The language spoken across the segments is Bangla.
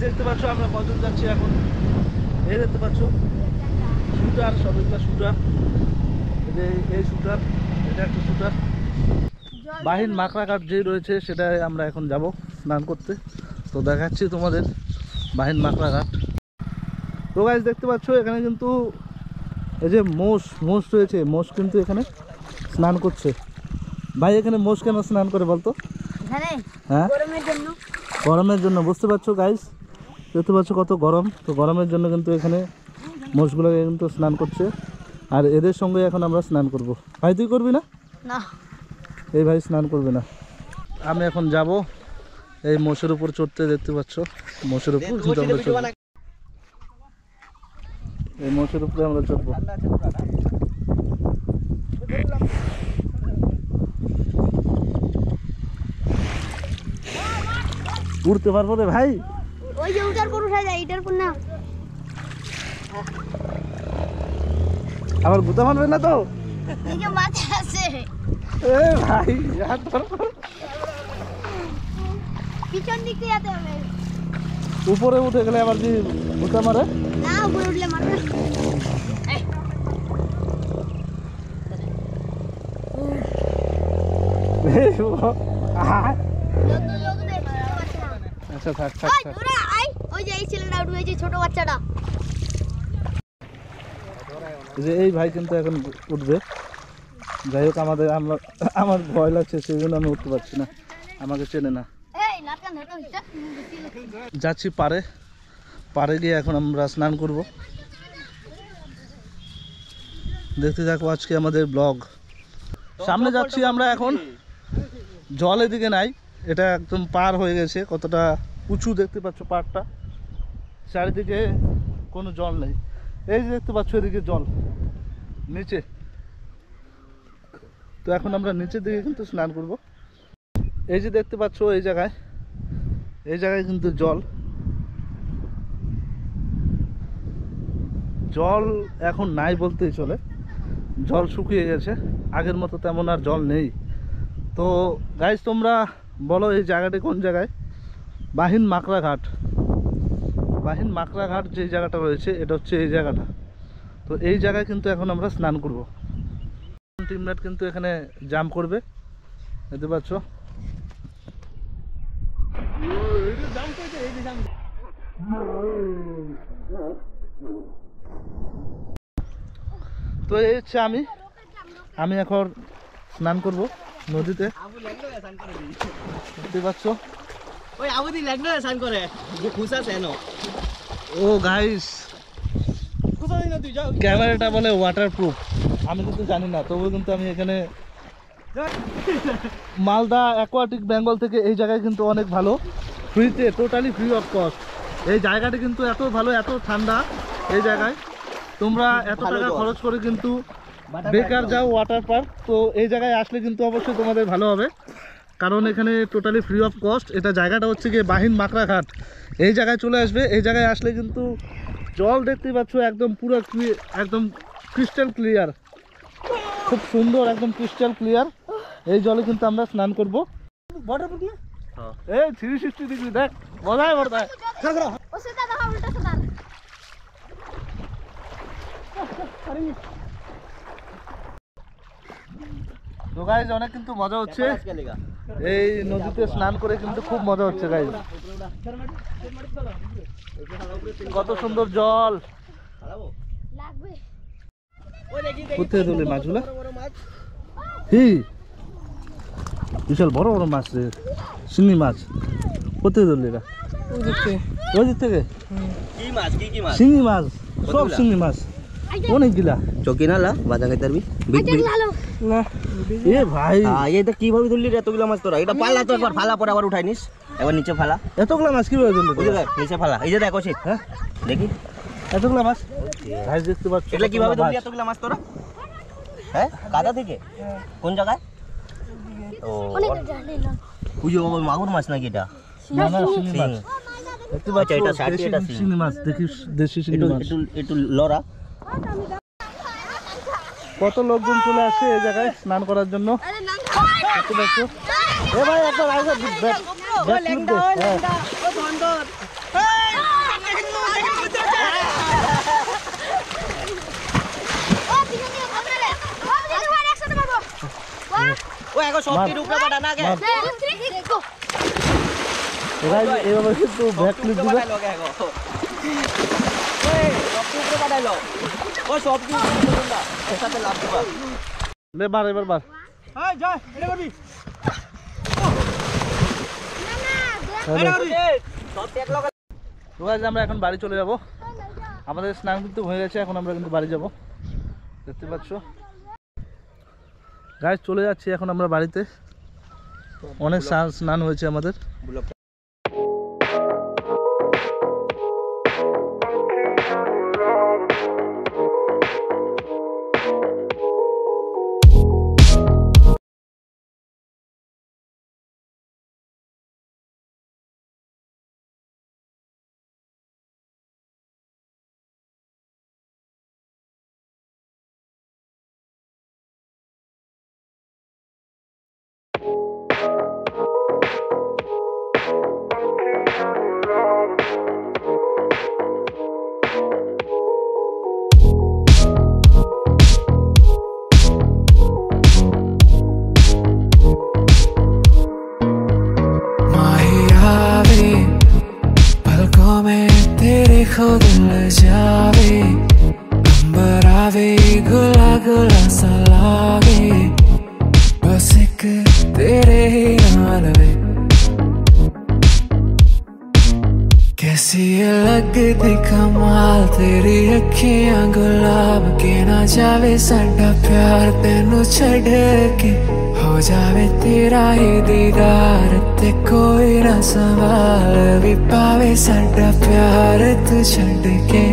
দেখতে পাচ্ছ আমরা কতদূর যাচ্ছি এখন। এই দেখতে পাচ্ছ শুটার, সব এগুলো শুটার, এই শুটার, এটা একটা শুটার। বাহিন মাকড়াঘাট যে রয়েছে সেটাই আমরা এখন যাব স্নান করতে। তো দেখাচ্ছি তোমাদের বাহিন মাকড়াঘাট। তো গাইস দেখতে পাচ্ছ এখানে কিন্তু এই যে মোষ রয়েছে, মোষ কিন্তু এখানে স্নান করছে। ভাই এখানে মোষ কেন স্নান করে বলতো? হ্যাঁ, গরমের জন্য। বুঝতে পারছো গাইস, দেখতে পাচ্ছ কত গরম। তো গরমের জন্য কিন্তু এখানে মোষগুলো কিন্তু স্নান করছে, আর এদের সঙ্গে এখন আমরা স্নান করব। ভাই তুই করবি না? না, এই ভাই স্নান করবে না। আমি এখন যাব এই মোষের উপর চড়তে। দেখতে পাচ্ছ মোষের উপর কিন্তু আমরা চড়ব, এই মোষের উপরে আমরা চড়বো। উড়তে পারবো রে ভাই? ওই যে উঠার পর উঠা যায়, এটার পর না। আবার গুতা মারবে না তো? এই যে মাছ আছে, এ ভাই পিছন দিক দিয়ে যেতে হবে। উপরে উঠে গেলে আবার কি গুতা মারে? না, উপরে উঠলে মারবে। আচ্ছা থাক থাক থাক। ওই যে এই ছেলেটা উঠবে, যে ছোট বাচ্চাটা। যে এই ভাই কিন্তু এখন উঠবে। যাই হোক আমার ভয় লাগছে, সেই জন্য আমি উঠতে পারছি না, আমাকে চেনে না। যাচ্ছি পারে গিয়ে এখন আমরা স্নান করব। দেখতে থাকো আজকে আমাদের ব্লগ। সামনে যাচ্ছি আমরা এখন, জল এদিকে নাই, এটা একদম পার হয়ে গেছে। কতটা উঁচু দেখতে পাচ্ছ পাড়টা, চারিদিকে কোনো জল নেই। এই যে দেখতে পাচ্ছ এদিকে জল নিচে। তো এখন আমরা নিচের দিকে কিন্তু স্নান করব। এই যে দেখতে পাচ্ছ এই জায়গায় কিন্তু জল এখন নাই বলতেই চলে। জল শুকিয়ে গেছে, আগের মতো তেমন আর জল নেই। তো গাইস তোমরা বলো এই জায়গাটি কোন জায়গায়? বাহিন মাকড়াঘাট যে জায়গাটা রয়েছে এটা হচ্ছে এই জায়গাটা। তো এই জায়গায় কিন্তু এখন আমরা স্নান করব। টিমমেট কিন্তু এখানে জাম্প করবে, দেখতে পাচ্ছ। তো এই হচ্ছে আমি এখন স্নান করব নদীতে, দেখতে পাচ্ছ। ও গাইস, ক্যামেরাটা বলে ওয়াটারপ্রুফ, আমি কিন্তু জানি না, তবু কিন্তু আমি এখানে মালদা অ্যাকোয়াটিক বেঙ্গল থেকে এই জায়গায় কিন্তু অনেক ভালো, ফ্রিতে, টোটালি ফ্রি অফ কস্ট। এই জায়গাটা কিন্তু এত ভালো, এত ঠান্ডা এই জায়গায়। তোমরা এত টাকা খরচ করে কিন্তু বেকার যাও ওয়াটার পার্ক। তো এই জায়গায় আসলে কিন্তু অবশ্যই তোমাদের ভালো হবে, কারণ এখানে টোটালি ফ্রি অফ কস্ট। এটা জায়গাটা হচ্ছে গিয়ে বাহিন মাকড়াঘাট। এই জায়গায় চলে আসবে, এই জায়গায় আসলে কিন্তু জল দেখতে পাচ্ছ একদম পুরো একদম ক্রিস্টাল ক্লিয়ার, খুব সুন্দর, একদম ক্রিস্টাল ক্লিয়ার। এই জলে কিন্তু আমরা স্নান করবো। এই 360 ডিগ্রি দেখ, মজায় মজায়। তো গাইজ অনেক কিন্তু মজা হচ্ছে এই নদীতে স্নান করে, কিন্তু খুব মজা হচ্ছে গাইজ। কত সুন্দর জল। কোথায় ধরলে মাছগুলা? বিশাল বড় বড় মাছ রে, শিঙি মাছ। কোথায় ধরলে এরা? ওই দিক থেকে শিঙি মাছ, সব শিঙি মাছ অনেকগুলা। চকিনালা বাজা খাইতে পারবি না এ ভাই, এটা কিভাবে ধরলি এতগুলা মাছ তোরা? এটা পালা তো একবার ফালা পরে আবার উঠাই নিস, একবার নিচে ফালা। এতগুলা মাছ কিভাবে ধরলি? নিচে ফালা, এই যে দেখো শীত। হ্যাঁ দেখি এতগুলা মাছ ভাই দেখতে পাচ্ছ। এটা কিভাবে ধরলি এতগুলা মাছ তোরা? হ্যাঁ কাদা থেকে? কোন জায়গায়? ও পুজো মাগুর মাছ নাকি এটা? না না শিঙি মাছ দেখতে পাচ্ছ। এটা শিঙি মাছ দেখিস, দেশি শিঙি মাছ। একটু লড়া। কত লোকজন চলে আসছে এই জায়গায় স্নান করার জন্য। দেখতে পাচ্ছ? এ ভাই একবার আগে ব্যাক দে। ও এখন সবটির উপরে বাড়া না গে গাইস এইভাবে কিন্তু ব্যাক ক্লিপ দিবে। লে বার এবার বার। তো গাইস আমরা এখন বাড়ি চলে যাব। আমাদের স্নান কিন্তু হয়ে গেছে, এখন আমরা কিন্তু বাড়ি যাব। দেখতে পাচ্ছ গাইস, চলে যাচ্ছি এখন আমরা বাড়িতে। অনেক স্নান হয়েছে আমাদের। खुद मिल जावे अंबर आवे गुला गुला सा लागे बस एक तेरे ही नाल वे कैसी ये लगदी कमाल तेरी अखियां गुलाब के ना जावे साडा प्यार तेनू छड़ के हो जावे तेरा ही दीदार ते कोई ना सवाल भी पावे साडा प्यार तू छड़ के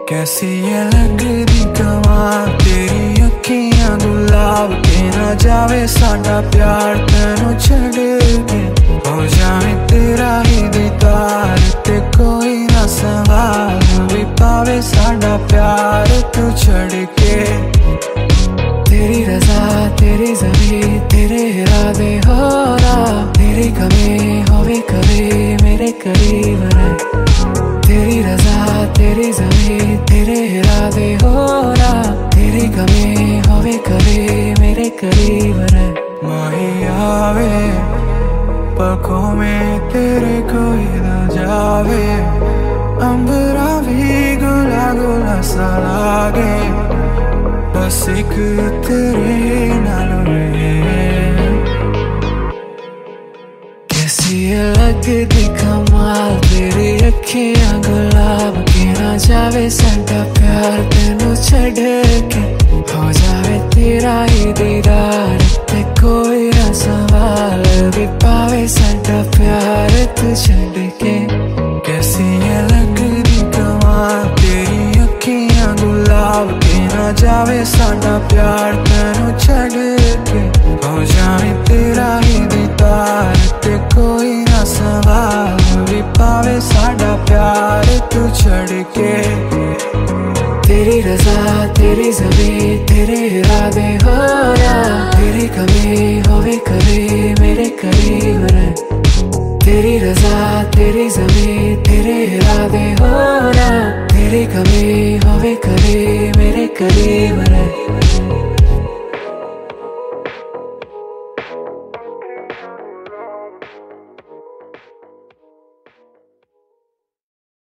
कैसी ये लगदी कमाल तेरी अखियां गुलाब के ना जावे साडा प्यार तेनू छड़ के हो जावे तेरा ही दीदार ते कोई ना सवाल भी पावे साडा प्यार तू छड़ के तेरी रजा तेरी ज़मीं तेरे इरादे हो रहा तेरी कमी होवे कभी मेरे करीब रहे तेरी रजा तेरी ज़मीं तेरे इरादे हो रहा तेरी कमी होवे कभी मेरे करीब रहे माही आवे पलकों में तेरे कोई ना जावे अंबरा भी गुला गुला सा लागे बस एक तेरे नाल रहे कैसी ये लगदी कमाल तेरी अखियां गुलाब के ना जावे साडा प्यार तेनू छड़ के हो जावे तेरा ही दीदार ते कोई ना सवाल भी पावे साडा प्यार तू छड़ के कैसी ये लगदी कमाल तेरी अखियां गुलाब के ना जावे साडा प्यार तेनू छड़ के हो जावे तेरा ही दीदार ते कोई ना सवाल भी पावे साडा प्यार तू छड़ के तेरी रजा तेरी ज़मीं तेरे इरादे हो रहा तेरी कमी होवे कभी मेरे करीब रहे तेरी रजा तेरी ज़मीं तेरे इरादे हो रहा तेरी कमी होवे कभी मेरे करीब